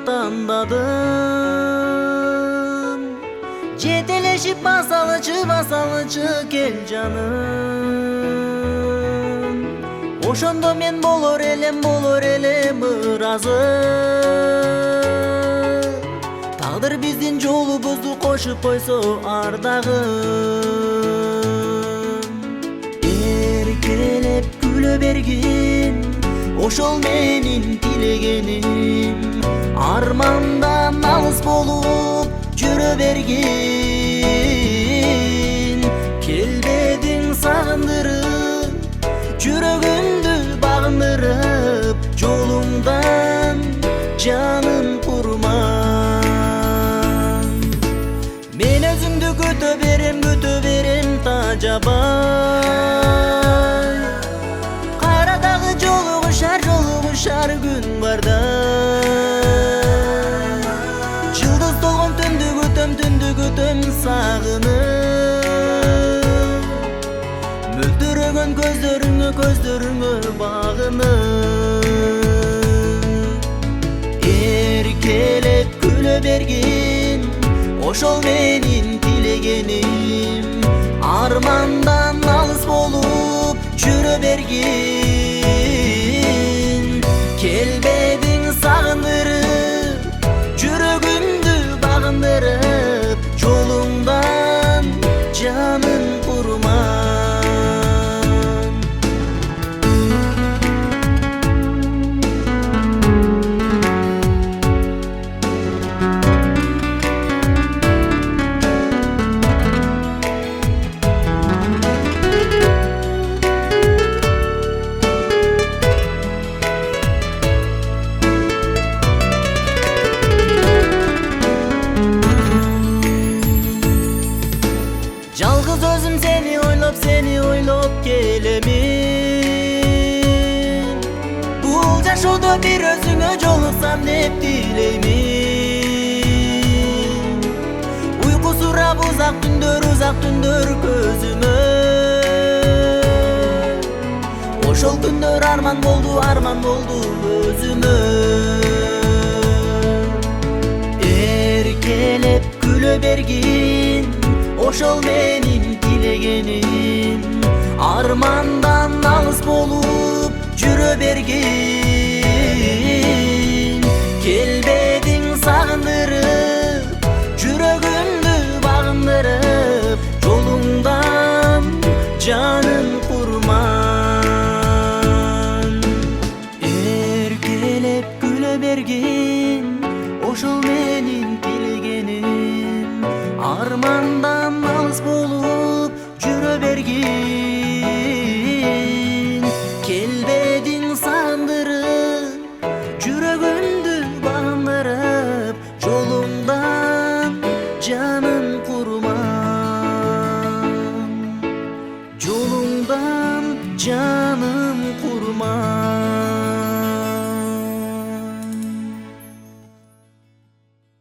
tandadım. Жетелешип басалычы кел жаным. Ошондо мен болор элем ыразы. Тагдыр биздин жолубузду кошуп койсо ардагы. Эркелеп күлө бергин, ошол менин тилегеним. Армандан алыс болуп жүрө бергин. Келбедиң сагындырып, жүрөгүмдү багындырып, жолуңдан жаным курман. Мен өзүңдү күтө берем тажабай. Кайрадагы жолугушар күн барда. Жылдыз толгон түндү күтөм сагынып. Мөлдүрөгөн көздөрүңө багынып. Эркелеп күлө бергин, ошол менин тилегеним. Армандан алыс болуп жүрө бергин. Келбедиң сагындырып, жүрөгүмдү багындырып, жолуңдан жаным курман. Жалгыз өзүм сени ойлоп келемин. Бул жашоодо бир өзүңө жолуксам деп тилеймин. Уйкусурап узак түндөр көзүмө. Ошол күндөр арман болду өзүмө. Эркелеп күлө бергин, ошол менин тилегеним. Армандан алыс болуп жүрө бергин. Келбедиң сагындырып, жүрөгүмдү багындырып, жолуңдан жаным курман. Эркелеп күлө бергин, ошол менин тилегеним. Армандан алыс болуп жүрө бергин.